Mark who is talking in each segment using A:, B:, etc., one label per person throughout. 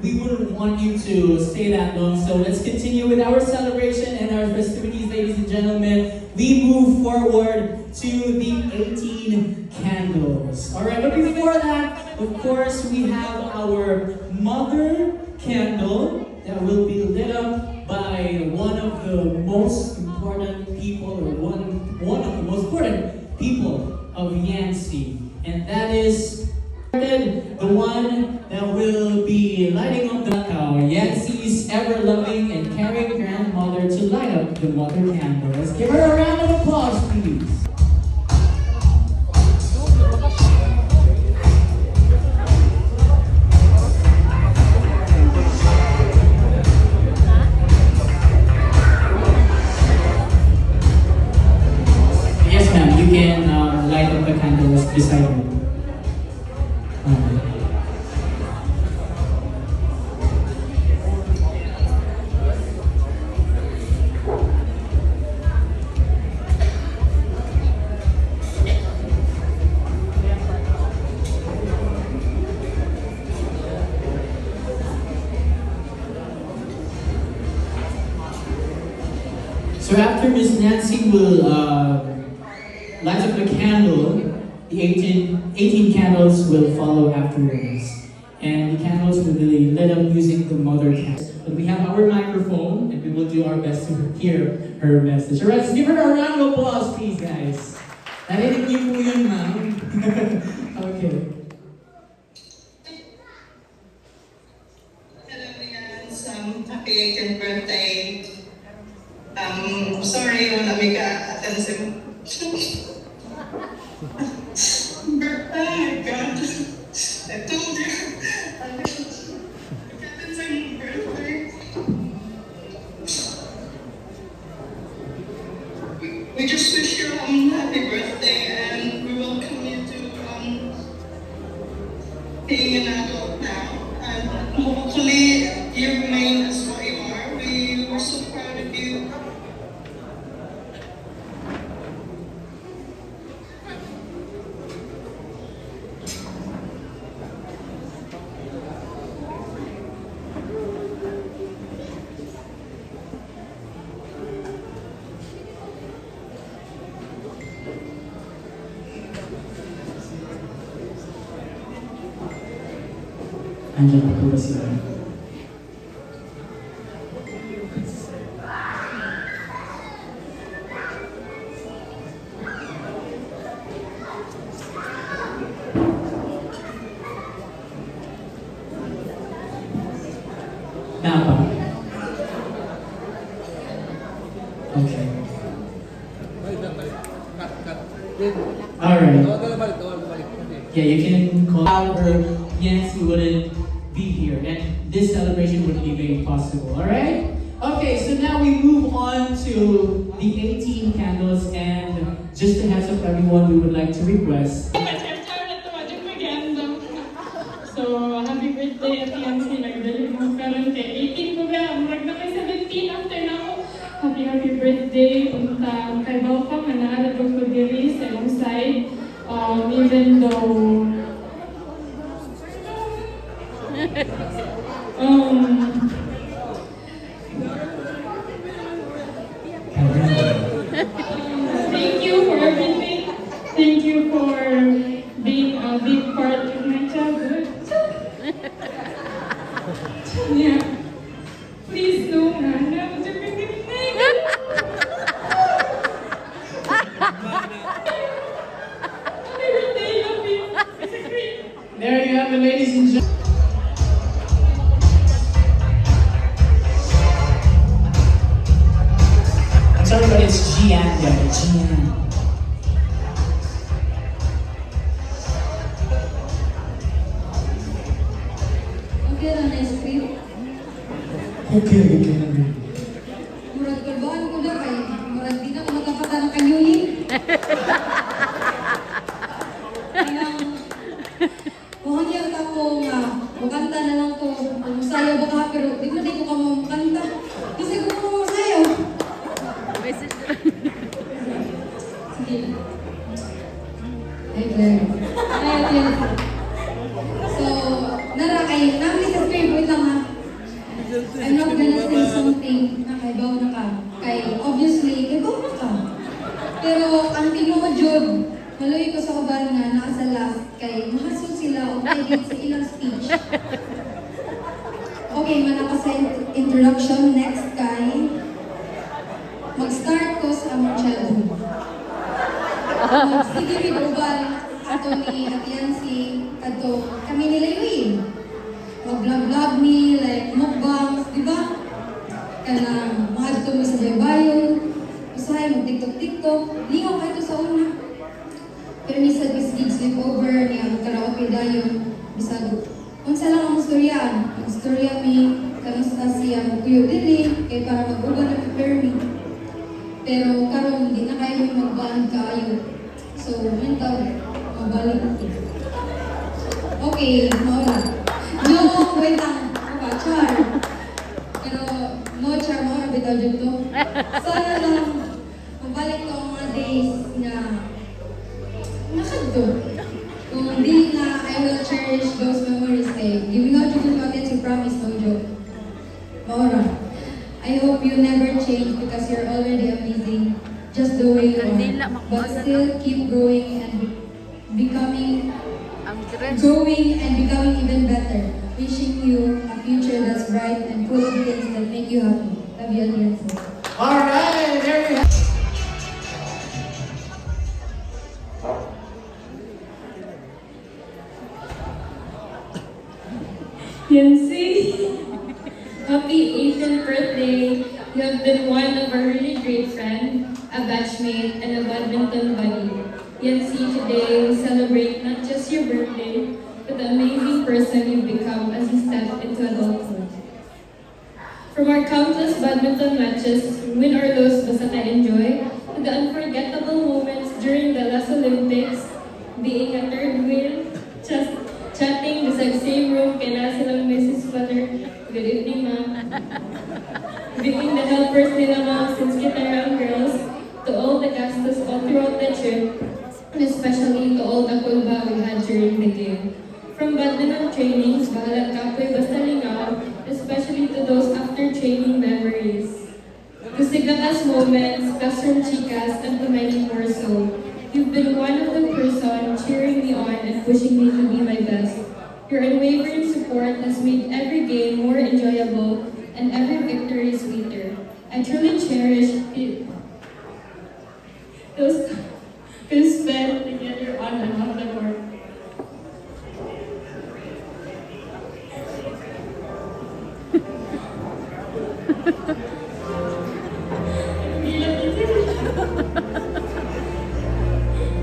A: we wouldn't want you to stay that long. So let's continue with our celebration and our festivities, ladies and gentlemen. We move forward to the 18 candles. All right, but before that, of course, we have our mother candle that will be lit up by one of the most important people, or one of the most important people of Yancy, and that is the one that will be lighting up the Yancy's ever-loving and caring grandmother to light up the mother candle. Let's give her a round of applause, please. Yes, ma'am, you can light up the candles beside her. So after Miss Nancy will light up the candle, the 18 candles will follow afterwards. And the candles will be lit up using the mother candle. But we have our microphone and we will do our best to hear her message. Alright, let's give her a round of applause, please, guys. Narinig niyo po yun, ma'am. Okay.
B: Hello, Yans. Happy 18th birthday. Sorry, wala may ka-attend sa birthday. Oh my God. I told you. Attend sa birthday. We just wish you happy birthday and we welcome you to being an adult now. And hopefully you remain as what you are. We were so proud of you.
A: Andiyan po ba sila? Napa? Okay. Alright. Yeah, you can call out her. Yes, you wouldn't be here, and this celebration wouldn't be made possible. Alright? Okay, so now we move on to the 18 candles, and just to heads up everyone, we would like to request.
C: So, happy birthday at Yancy. Nagdali mo karon kay 18 ko ba? Murag na kay 17 after na ako. Happy birthday. Punta kay Bauka, manaalag ko diri sa imong side. Even though thank you for everything. Thank you for being a big part of my childhood. Yeah. Please don't hand out to me. Happy birthday, love you. It's a great.
A: There you have it, ladies and gentlemen. I'm sorry, but it's Gian, guys. Gian.
D: Okay lang na ice cream.
A: Okay.
D: Murag kalbaan ko na kay murag di na ko matapatan ng kanyuyin. Mukhang yan ako nga, makanta na lang ko. Masayaw ba ka, pero di ko ka makanta. Kasi kung mo masayaw. Sige. Ay, Claire. Ay, Claire. So, nara kay, namin sa wait lang ha. I'm not gonna say something na kaibaw na ka. Kay, obviously, kaibaw na ka. Pero, ang tinuod yun, maluwi ko sa uban nga, nasa last, kay mahasol sila o kay sa ilang speech. Okay, manaka sa introduction. Next kay, mag-start ko sa among childhood. Sige, with uban, ato ni Atiansi, ato, kami nila yun. Mag-vlog-vlog me, like mukbangs, di ba? Kanang mahal ko mo sa baybayon, usahay, mag-tiktok-tiktok, lingaw kayo sa una. Pero minsan bisig sleepover niya, mag-karaoke dayon, bisag. Unsa lang ang storyaan? Ang storya mi, kamusta siya, magkuyo dili, kay para mag-uban na prepare me. Pero karon hindi na kayo magbaan kaayo. So, yun daw, mabalik natin. Okay, maura. No, wait lang. Char. Pero, no char, maura bitaw dyan to. Sana lang, mabalik ko ang mga days na nakadto. Kung hindi na, I will cherish those memories kay giving out yung content you promise, no joke. Maura. I hope you never change because you're already amazing just the way you are. But still keep growing and becoming even better. Wishing you a future that's bright and full of things that make you happy. Love you, Alianza.
A: Alright, there we have
C: Yancy, happy 18th birthday. You have been one of our really great friends, a batchmate, and a badminton buddy. Yancy, today we celebrate not just your birthday, but the amazing person you've become as you step into adulthood. From our countless badminton matches, win or lose basta ka enjoy, to the unforgettable moments during the last Olympics, being a third wheel, just chatting sa same room, kaya silang Mrs. Father, good evening ma'am. Being the helpers nila ma'am since kita young girls, to all the gastos all throughout the trip, and especially to all the kulba we had during the game. From badminton trainings, bahalat kapoy basta lingaw, especially to those after training memories. To siglakas moments, classroom chicas, and to many more so. You've been one of the person cheering me on and pushing me to be my best. Your unwavering support has made every game more enjoyable and every victory sweeter. I truly cherish it. Those we spent together on and off the court.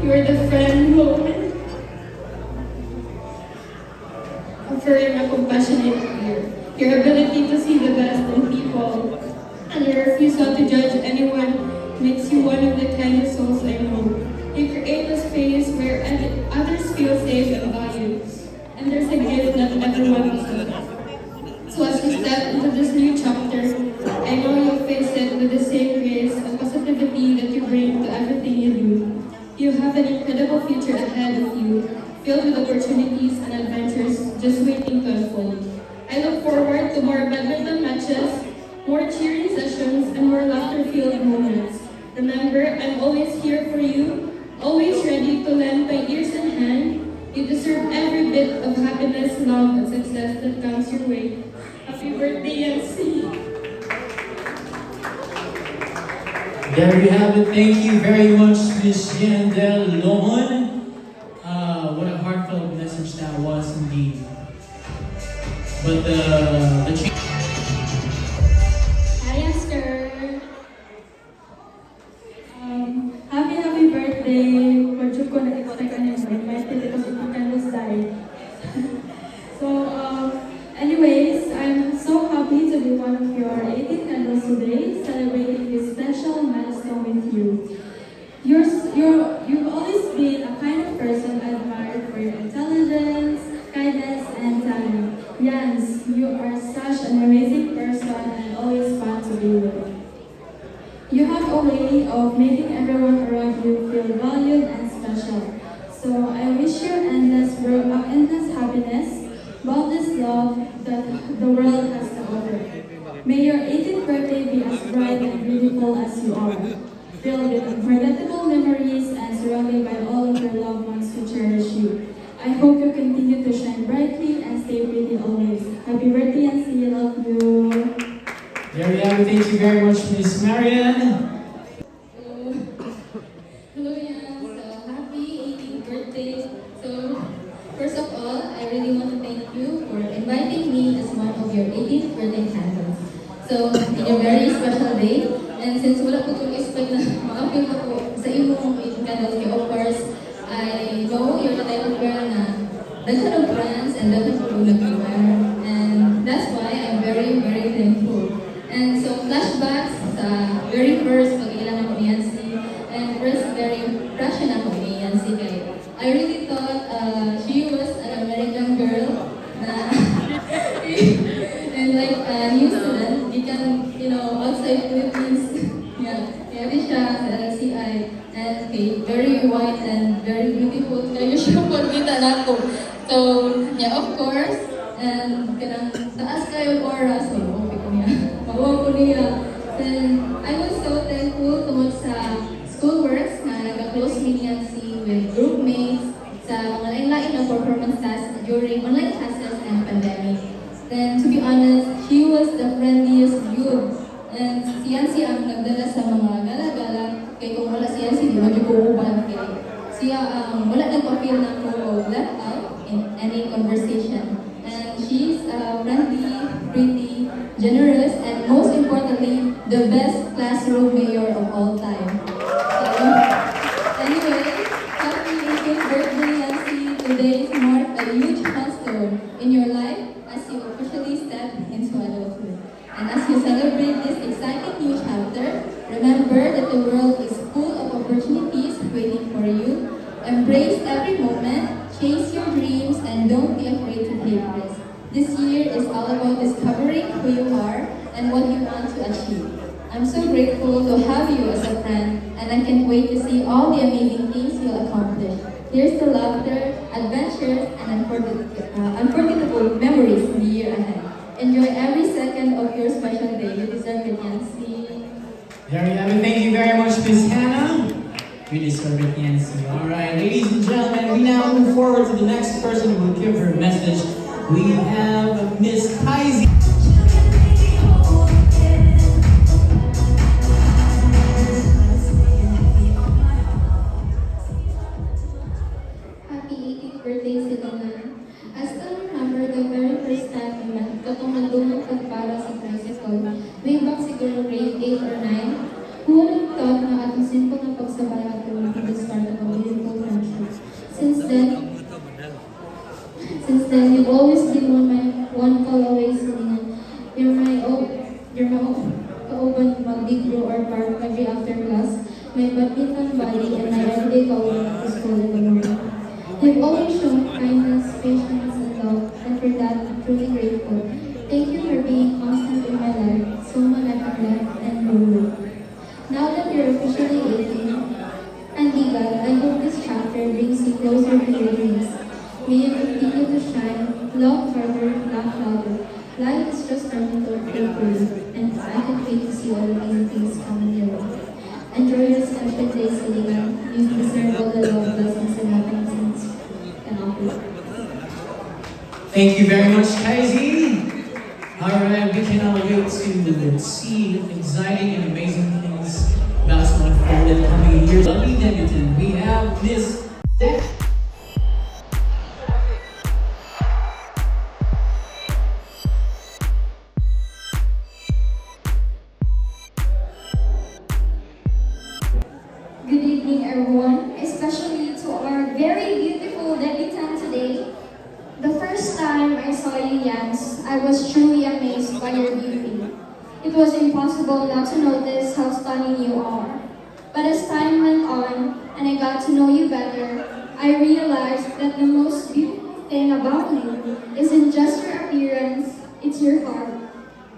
C: You are the friend who offering a compassionate ear. Your ability to see the best in people and your refusal to judge anyone makes you one of the kindest souls I know. You create a space where others feel safe and valued. And there's a gift that everyone deserves. So as you step into this new chapter, I know you'll face it with the same grace and positivity that you bring to everything you do. You have an incredible future ahead of you, filled with opportunities and adventures just waiting to unfold. I look forward to more badminton matches, more cheering sessions, and more laughter-filled moments. Remember, I'm always here for you, always ready to lend my ears and hand. You deserve every bit of happiness, love, and success that comes your way. Happy birthday, Yancy!
A: There you have it. Thank you very much, Ms. Yandel Lohon. What a heartfelt message that was indeed. But the
C: Hi, Oscar! Happy birthday! Medyo ko na-expect ka niya sa invited ito sa Picano's side. So, anyways, I'm so happy to be one of your 18 candles today, celebrating this special milestone with you. You've always been a kind of person admired for your intelligence, kindness, and talent. Jans, you are such an amazing person and always fun to be with. You have a way of making everyone around you feel valued and special. So
A: very much, Miss Marian.
D: Hello, Yan. So, happy 18th birthday. So, first of all, I really want to thank you for inviting me as one of your 18th birthday candles. So, in your very special day, and since wala po kong expect na ma-appeal ko po sa imong 18th candles, kaya of course, I know you're the type of girl na daghan of friends and daghan po nag-wear. And that's why I'm very, very thankful. And so, flashbacks sa very first pag-ilan ako ni Yancy, and first very impression ako ni Yancy kay I really thought she was an American girl na and like New Zealand, you can, you know, outside Philippines, yeah, di siya sa LCI, and okay, very white and very beautiful kayo siya pagkita na ko. So, yeah, of course, and kanang taas kayo aura, so okay ko niya. Mabuha ko niya. Then, I was so thankful tungkol sa schoolworks na nag-close me ni Yancy with group mates sa mga lain-lain na performance tasks during online classes and pandemic. Then, to be honest, she was the friendliest dude. And si Yancy ang nagdala sa mga gala-gala. Kaya kung wala si Yancy, di ba di ko uban kaya siya ang wala nagpa-feel na ko left out in any conversation. And she's friendly, pretty, generous, and most importantly, the best classroom mayor of all time. So, anyway, happy 18th birthday, Yancy. Today marked a huge milestone in your life as you officially step into adulthood. And as you celebrate this exciting new chapter, remember that the world is full of opportunities waiting for you. Embrace every moment, chase your dreams, and don't be afraid to take risks. This year is all about discovering who you are and what you want to achieve. I'm so grateful to have you as a friend, and I can't wait to see all the amazing things you'll accomplish. Here's to laughter, adventures, and unforgettable memories in the year ahead. Enjoy every second of your special day. You deserve it, Yancy.
A: There you have it. Thank you very much, Miss Hannah. We deserve it, Yancy. All right, ladies and gentlemen, we now move forward to the next person who will give her message. We have Miss Kaisi.
E: Happy 18th birthday, Silangan. I still remember the very first time we met katong nandungan ka para sa tricycle. Way back siguro grade 8 or 9. Who would have thought na atong simple na pagsabay ato at the start of a beautiful friendship. Since then, you've always been one call away, Silangan. You're my kauban mag-big or park every after class. My badminton buddy and my everyday kauban at the school in the morning. You've always shown kindness, patience, and love, and for that, I'm truly grateful. Thank you for being constant in my life, someone I can love and grow with. Now that you're officially 18 and legal, I hope this chapter brings you closer to your dreams. May you continue to shine, love harder, laugh louder. Life is just starting to unfold for you, and I can't wait to see all the amazing things coming your way. Enjoy your special day, Silangan. You deserve all the love, blessings, and happiness can offer.
A: Thank you very much, Kaisi. All right, we cannot wait to see exciting and amazing things basketball unfold in the coming years. Lovely Edmonton, we have Miss
E: Good evening, everyone, especially to our very beautiful debutant today. The first time I saw you, Jans, I was truly amazed by your beauty. It was impossible not to notice how stunning you are. But as time went on and I got to know you better, I realized that the most beautiful thing about you isn't just your appearance, it's your heart.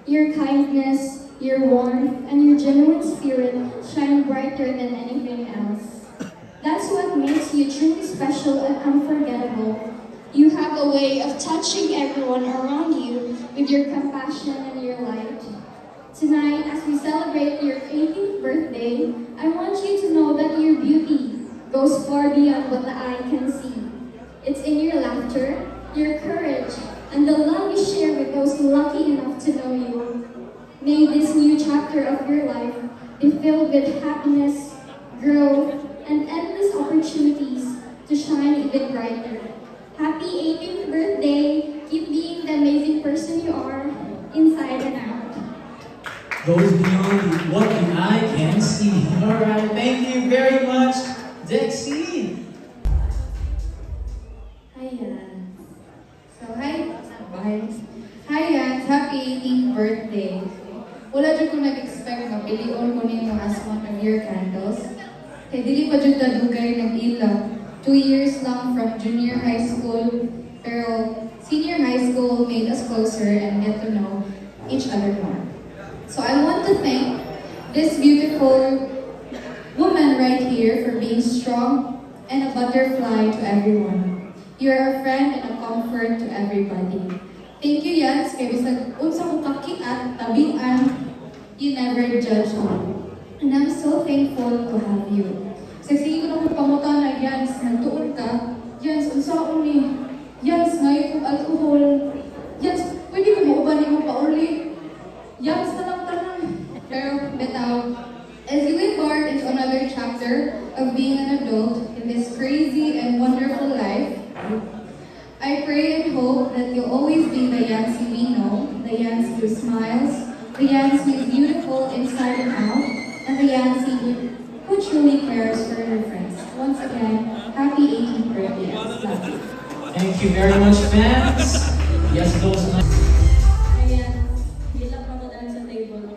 E: Your kindness, your warmth, and your genuine spirit shine brighter than anything else. That's what makes you truly special and unforgettable. You have a way of touching everyone around you with your compassion and your light. Tonight, as we celebrate your 18th birthday, I want you to know that your beauty goes far beyond what the eye can see. It's in your laughter, your courage, and the love you share with those lucky enough to know you. May this new chapter of your life be filled with happiness, growth, and endless opportunities to shine even brighter. Happy 18th birthday! Keep being the amazing person you are, inside and out.
A: Goes beyond what the eye can see. Alright, thank you very much, Dexie.
D: Hi, Yans. So, bye. Hi, Yans. Happy 18th birthday. Wala dyan ko nag-expect na pilion ko ninyo as one of your candles. Kaya dili pa dyan dadugay ng ila. 2 years lang from junior high school, pero senior high school made us closer and get to know each other more. So I want to thank this beautiful woman right here for being strong and a butterfly to everyone. You are a friend and a comfort to everybody. Thank you, Yans, kay bisag unsa ko kakiat, tabian, you never judge me. And I'm so thankful to have you. Sige ko na kung pamutan na, Yans, nagtuon ka. Yans, unsa ko ni? Yans, ngayon kong alcohol. Yans, pwede ko mauban mo pa uli. Yans na lang tanang. Pero, betaw, as you embark into another chapter of being an adult in this crazy and wonderful life, I pray and hope that you'll always be the Yancy we know, the Yancy who smiles, the Yancy who's beautiful inside and out, and the Yancy who truly cares for her friends. Once again, happy 18th birthday, Yans. Love you.
A: Thank you very much, fans. Yes, those nice.
F: Ayan, bilang kamutan sa table.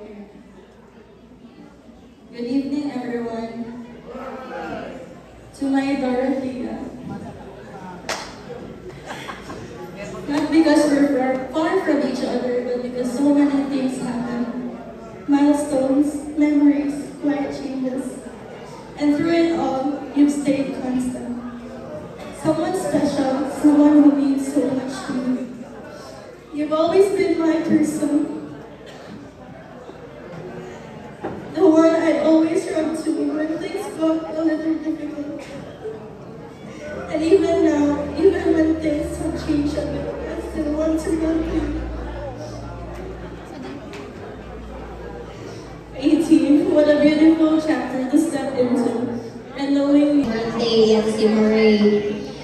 F: Good evening, everyone. To my Dorothea. Not because we're far from each other, but because so many things happen. Milestones, memories, life changes. And through it all, you've stayed constant. Someone special, someone who means so much to me. You've always been my person. The one I'd always run to when things got a little difficult. And even now, even when things have changed a bit, I still want to run to you. 18, what a beautiful chapter to step into. And knowing
E: Birthday, Yancy Moray.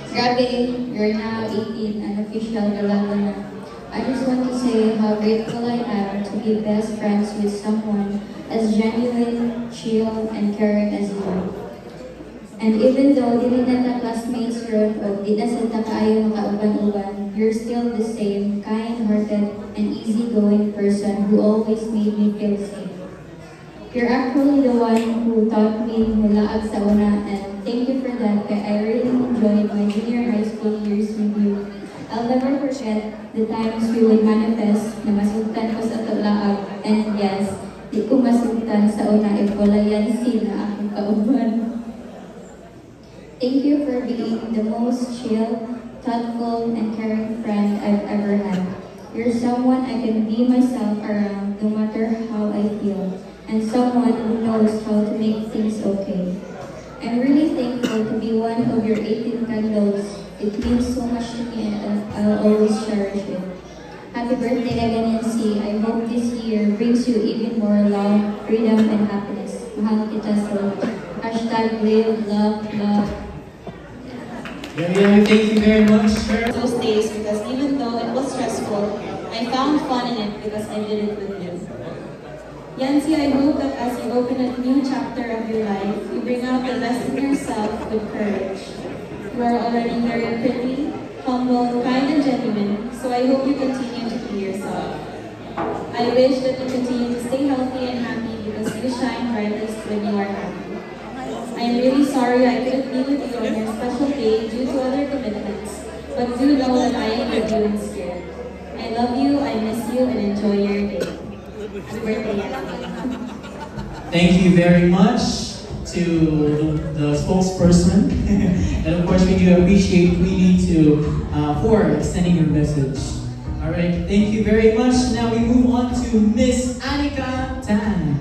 E: Grabe, you're now 18 and official galalo na. I just want to say how grateful I am to be best friends with someone as genuine, chill, and caring as you are. And even though dili na ta classmates ron o di na sa ta kaayo makauban-uban, you're still the same kind-hearted and easygoing person who always made me feel safe. You're actually the one who taught me hulaag sa una, and thank you for that. I really enjoyed my junior high school years with you. I'll never forget the times we would manifest na masugtan ko sa tulaag, and yes, di ko masugtan sa una if wala yan sila akong kauban. Thank you for being the most chill, thoughtful, and caring friend I've ever had. You're someone I can be myself around no matter how I feel, and someone who knows how to make things okay. I'm really thankful to be one of your 18 candles. It means so much to me and I'll always cherish it. Happy birthday again, Nancy. I hope this year brings you even more love, freedom, and happiness. Mahal kita so much. Hashtag live, love, love.
A: Yeah, thank you very much, sir.
F: those days because even though it was stressful, I found fun in it because I did it with you. Yancy, I hope that as you open a new chapter of your life, you bring out the best in yourself with courage. You are already very pretty, humble, kind, and genuine, so I hope you continue to be yourself. I wish that you continue to stay healthy and happy because you shine brightest when you are happy. I am really sorry I couldn't be with you on your special day due to other commitments, but do know that I am with you in spirit. I love you, I miss you, and enjoy your day. Happy birthday, Yancy.
A: Thank you very much to the spokesperson. And of course, we do appreciate Queenie for extending your message. Alright, thank you very much. Now we move on to Miss Anika Tan.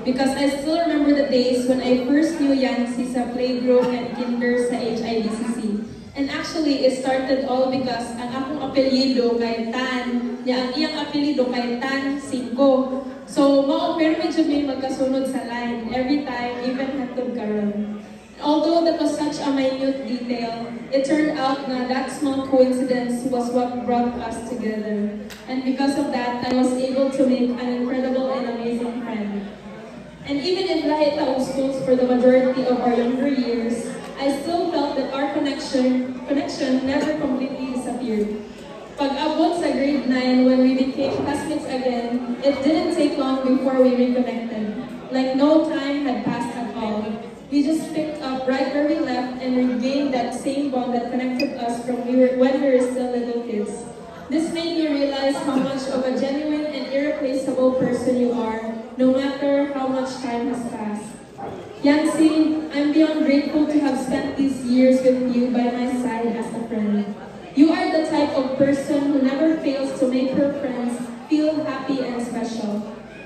F: because I still remember the days when I first knew Yancy sa playgroup and kinder sa HIDCC. And actually, it started all because ang akong apelyido kay Tan, ang iyang apelyido kay Tan 5. So, pero medyo may magkasunod sa line every time, even hatod karon. Although that was such a minute detail, it turned out na that small coincidence was what brought us together. And because of that, I was able to make an incredible and amazing friend. And even if lahi taong schools for the majority of our younger years, I still felt that our connection never completely disappeared. Pag-abot sa grade 9 when we became classmates again, it didn't take long before we reconnected. Like no time had passed at all. We just picked up right where we left and regained that same bond that connected us from when we were still little kids. This made me realize how much of a genuine and irreplaceable person you are, no matter how much time has passed. Yancy, I'm beyond grateful to have spent these years with you by my side as a friend. You are the type of person who never fails to make her friends feel happy and special.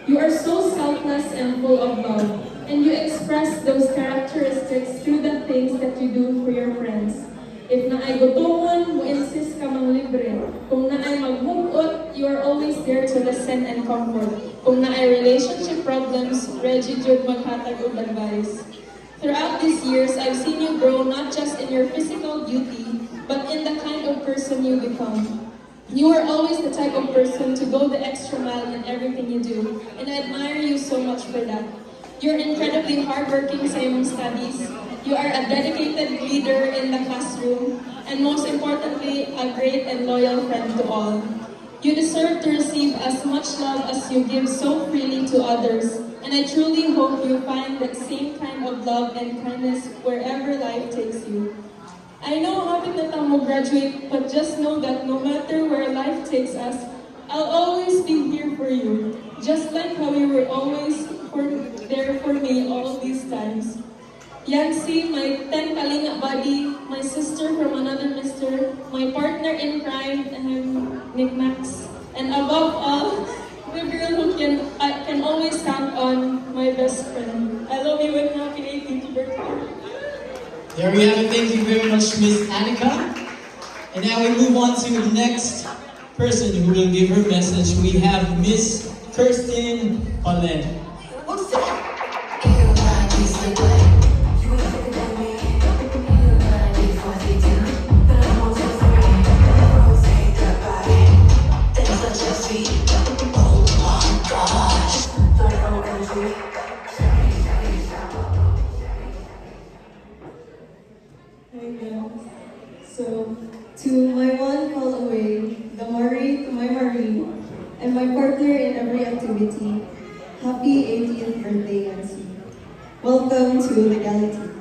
F: You are so selfless and full of love, and you express those characteristics through the things that you do for your friends. If naay gutomon, mo insist ka mang libre. Kung naay magmugot, you are always there to listen and comfort. Kung naay relationship problems, ready jud maghatag og advice. Throughout these years, I've seen you grow not just in your physical beauty, but in the kind of person you become. You are always the type of person to go the extra mile in everything you do, and I admire you so much for that. You're incredibly hardworking sa iyong studies. You are a dedicated leader in the classroom, and most importantly, a great and loyal friend to all. You deserve to receive as much love as you give so freely to others, and I truly hope you find that same kind of love and kindness wherever life takes you. I know hapit na tamo graduate, but just know that no matter where life takes us, I'll always be here for you, just like how you were always there for me all these times. Yancy, my 10 kalinga buddy, my sister from another mister, my partner in crime, Nick Max, and above all, the girl who I can always count on, my best friend. I love you and happy 18th birthday.
A: There we have it. Thank you very much, Miss Annika. And now we move on to the next person who will give her message. We have Miss Kirsten Holland.
G: So, to my one call away, the Marie to my Marie, and my partner in every activity, happy 18th birthday, Yancy. Welcome to Legality.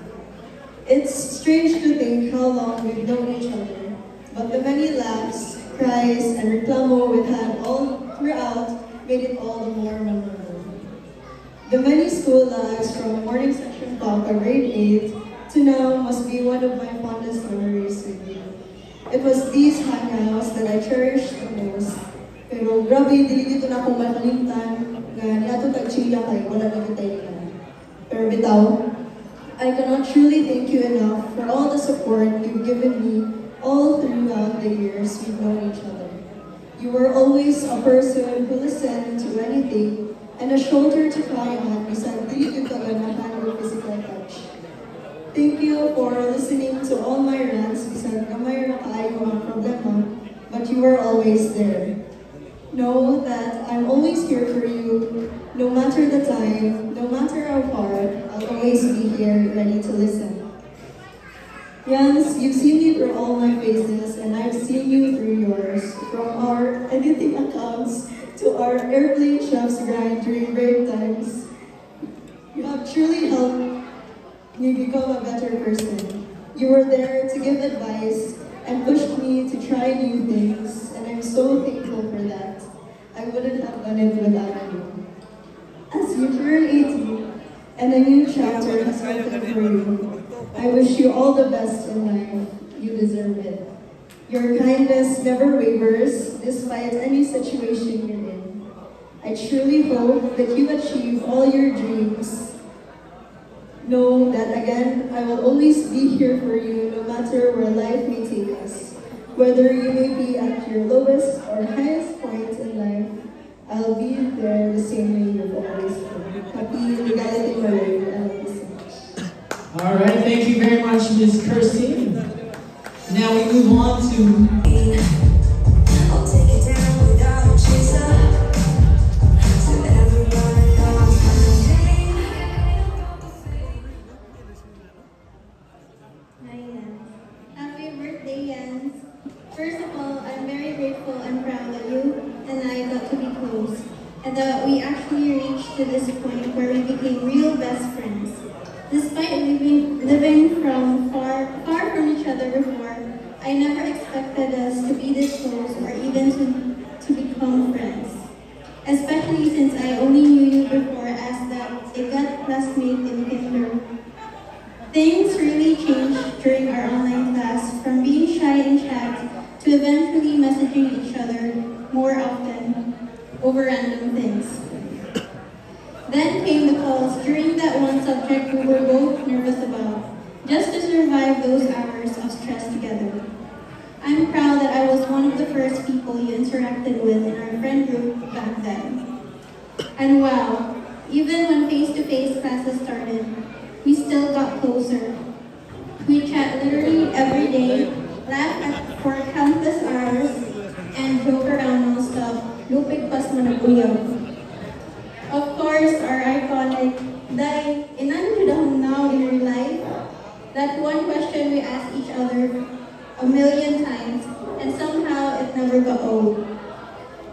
G: It's strange to think how long we've known each other, but the many laughs, cries, and reclamo we've had all throughout made it all the more memorable. The many school lives from morning section talk at grade 8 to now must be one of my fondest memories with you. It was these hangouts that I cherished the most. Pero grabe, dili dito na akong makalimtan nga niato tag-chiya kay wala na kitay ka. Pero bitaw, I cannot truly thank you enough for all the support you've given me all throughout the years we've known each other. You were always a person who listened to anything and a shoulder to cry on beside dili ka ganahan with physical touch. Thank you for listening to all my rants bisag gamay ra kaayo mga problema, but you were always there. Know that I'm always here for you, no matter the time, no matter how far, I'll always be here ready to listen. Jans, you've seen me through all my phases, and I've seen you through yours, from our editing accounts to our airplane chef's grind during break times. You have truly helped me become a better person. You were there to give advice and pushed me to try new things, and I'm so thankful for that. I wouldn't have done it without you. As you turn 18 and a new chapter has opened for you, I wish you all the best in life. You deserve it. Your kindness never wavers despite any situation you're in. I truly hope that you achieve all your dreams. Know that again, I will always be here for you no matter where life may take us. Whether you may be at your lowest or highest point in life, I'll be there the same way you've always been. Happy Legality Marine. I love you so much.
A: All right, thank you very much, Ms. Kirsty. Now we move on to
H: I'll take it down without a chaser. So everyone knows my name.
I: Hi, Jens. Happy birthday, Jens. First of all, I'm very grateful and proud that you and I got to be close, and that we actually reached to this point where we became real best friends. Despite living from far from each other before, I never expected us to be this close or even to become friends. Especially since I only knew you before as that a gut classmate in kinder. Things really changed during our online class, from being shy in chat to eventually messaging each other more often over random things. Then came the calls during that one subject we were both nervous about, just to survive those hours of stress together. I'm proud that I was one of the first people you interacted with in our friend group back then. And wow, even when face-to-face classes started, we still got closer. We chat literally every day, laugh for countless hours, and joke around non-stop. Lupig pas managuyab. Of course, our iconic, Day, inan now in your life? That one question we asked each other a million times, and somehow it never got old.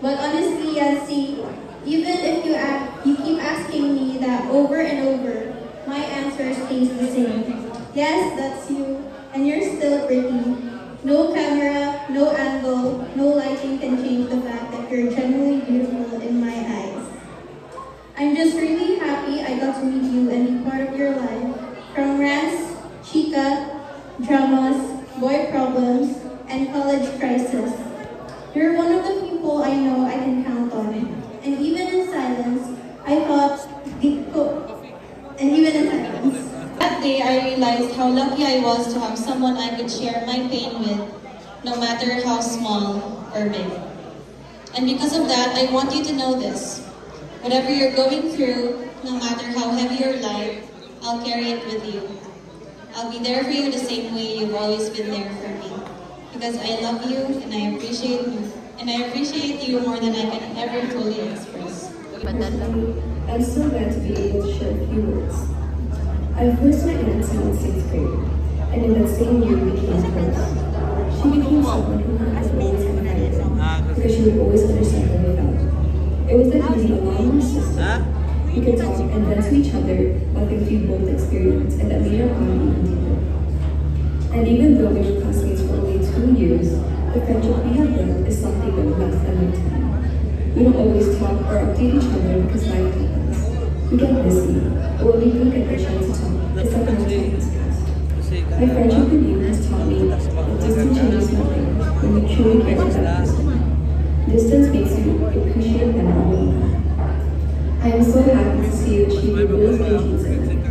I: But honestly, Yancy, even if you keep asking me that over and over, my answer stays the same. Yes, that's you, and you're still pretty. No camera, no angle, no lighting can change the fact that you're genuinely beautiful in my eyes. I'm just really happy I got to meet you and be part of your life. From rants, chica, dramas, boy problems, and college crisis. You're one of the people I know I can count on. And even in silence,
F: That day, I realized how lucky I was to have someone I could share my pain with, no matter how small or big. And because of that, I want you to know this. Whatever you're going through, no matter how heavy your life, I'll carry it with you. I'll be there for you the same way you've always been there for me. Because I love you and I appreciate you. And I appreciate you more than I can ever fully express.
J: I'm so glad to be able to share a few words. I first met Nancy in 6th grade, and in that same year we became close. She became someone who I could always confide in, because she would always understand what I felt. It was like meeting a long sister. We could talk and vent to each other about things we both experienced, and that made our bond even deeper. And even though we were classmates for only 2 years, the friendship we have built is something that will last a lifetime. We don't always talk or update each other because life happens. We get busy, or when we do get the chance to talk, it's like no time has passed. My friendship with you has taught me that distance changes nothing when we truly care for that person. Distance makes you appreciate them more. I am so happy to see you achieve your goals and dreams in life.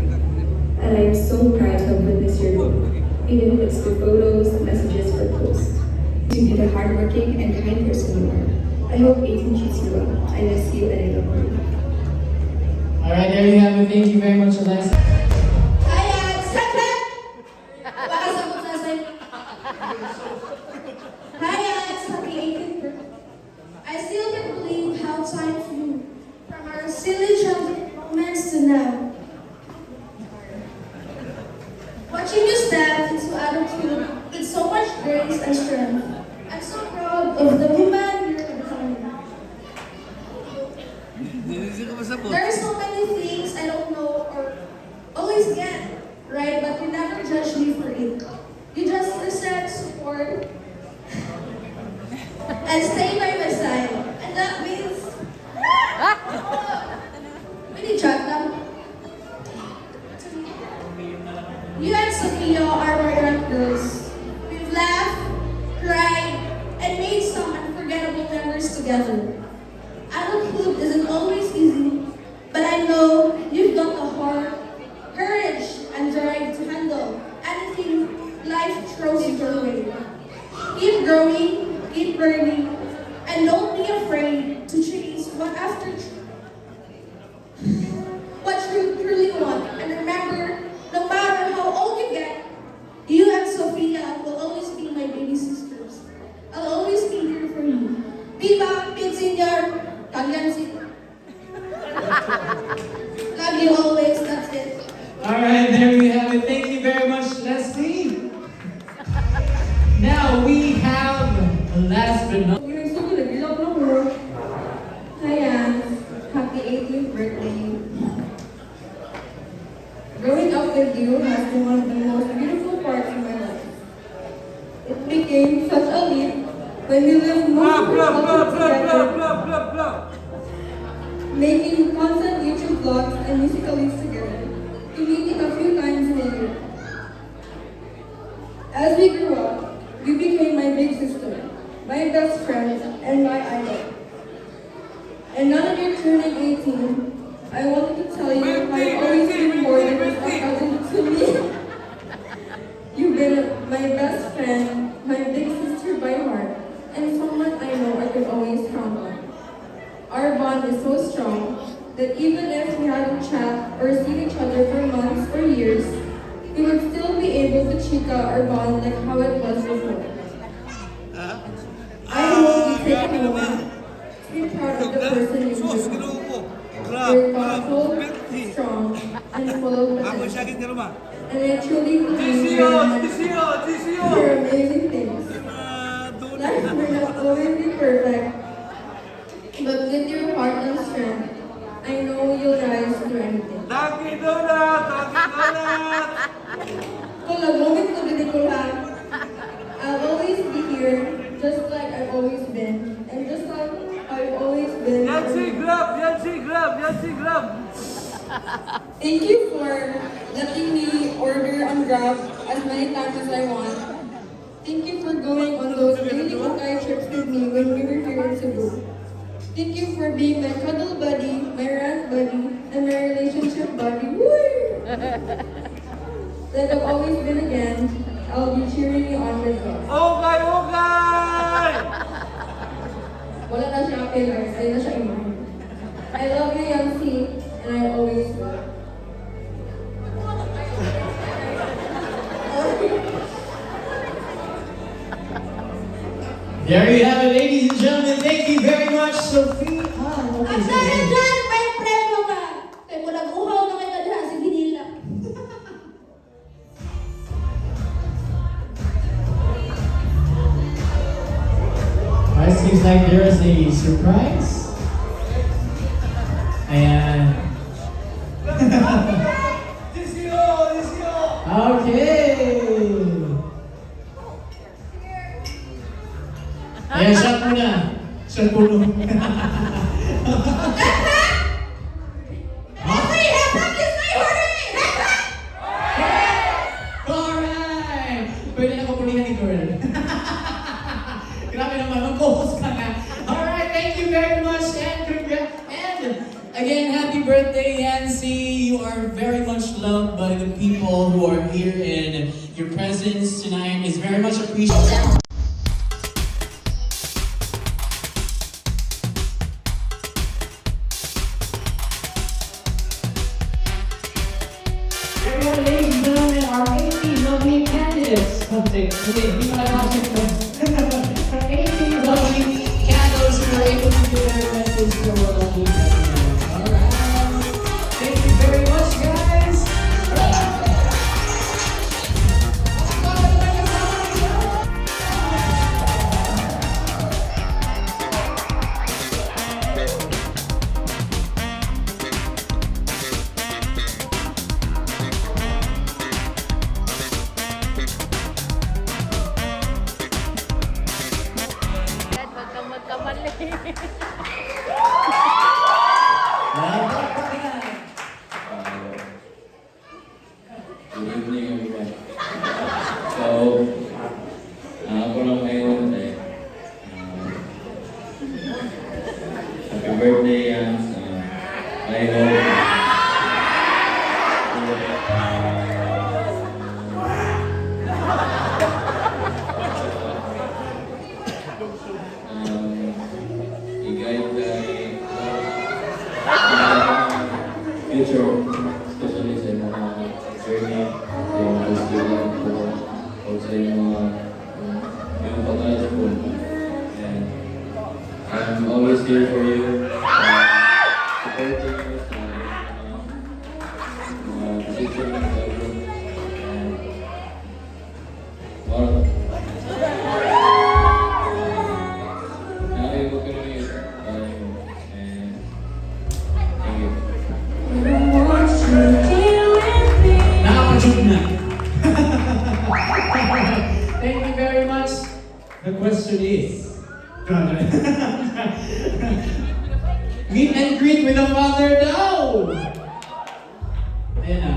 J: And I am so proud to have witnessed your growth, even if it's through photos, messages, or posts. You be the hardworking and kind person you are. I hope 18 treats you well. I miss you and I love you.
A: All right, there you have it. Thank you very much, Alexa.
D: Kaya, sakit! Baka sabot sa asin. Kaya, happy 18th birthday. I still can't believe how time flew from our silly childhood moments to now. Watching you step into adulthood with so much grace and strength. I'm so proud of the woman you're becoming. There are so many things I don't know or always get right, but you never judge me for it. You just listen, support, and stay by my side. And that means... Really chat now. You and Sophia are my young girls. We've laughed, cried, and made some unforgettable memories together. Adulthood isn't
G: Growing up with you has been one of the most beautiful parts of my life. It became such a leap when we lived most of our childhood together, making constant YouTube vlogs and musicals together, to meeting a few times in a year. As we grew up, you became my big sister, my best friend, and my idol. And now that you're turning 18, I wanted to tell you how you've always been more than just a cousin to me. You've been my best friend, my big sister by heart, and someone I know I could always count on. Our bond is so strong that even if we hadn't chat or seen each other for months or years, we would still be able to chica our bond like how it was before. I hope you take a moment to be proud of the person you've become. You're thoughtful, strong, and full of potential. And I truly believe you're amazing things. Life may not always be perfect, but with your heart and strength, I know you'll rise through anything.
K: Dunkin' Donut! Dunkin' Donut!
G: Kung moment ko din ko lang, I'll always be here, just like I've always been, and just like I've always been.
K: Yancy, grab! Yancy, grab! Yancy, grab!
G: Thank you for letting me order on Grab as many times as I want. Thank you for going on those daily Ukay trips with me when we were here in Cebu. Thank you for being my cuddle buddy, my rant buddy, and my relationship buddy. Woo! Like I've always been again, I'll be cheering you on with love.
K: Okay, okay!
G: Wala na siya kay guys, ayun na siya iman. I love you, Yancy, and I always will.
A: There you have it, ladies and gentlemen. Thank you very much, Sophie. Okay,
D: At dahil dyan, may premyo ka. Kaya mo nag-uhaw na kayo na sa Ginila.
A: It seems like there is a surprise. And okay. Ayan, shot muna. Shot puno. Alright! Pwede na kapulihan ni girl. Grabe naman, mag-co-host ka na. Alright, thank you very much and congrats. And again, happy birthday, Yancy. You are very much loved by the people who are here, and your presence tonight is very much appreciated. Everyone, ladies and gentlemen, our 18 lovely candidates. Okay, we might have our 18 lovely candidates who were able to do their message to our lovely customers. Alright. Thank you very much, guys.
L: Good evening, everyone. So, ako lang ngayon eh. Happy birthday, Yans. I hope i-guide future, especially sa mga journey, sa mga student o sa yung pag-school. And I'm always here for you, supporting you sa position sa group. And all nakaiba ko naman yun. And thank you.
H: I want you here with me.
A: The question is... Meet and greet with the father daw! Ayan na.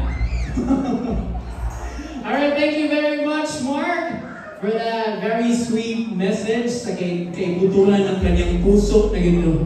A: Alright, thank you very much, Mark, for that very sweet message sa kay butulan ng kanyang puso na gito.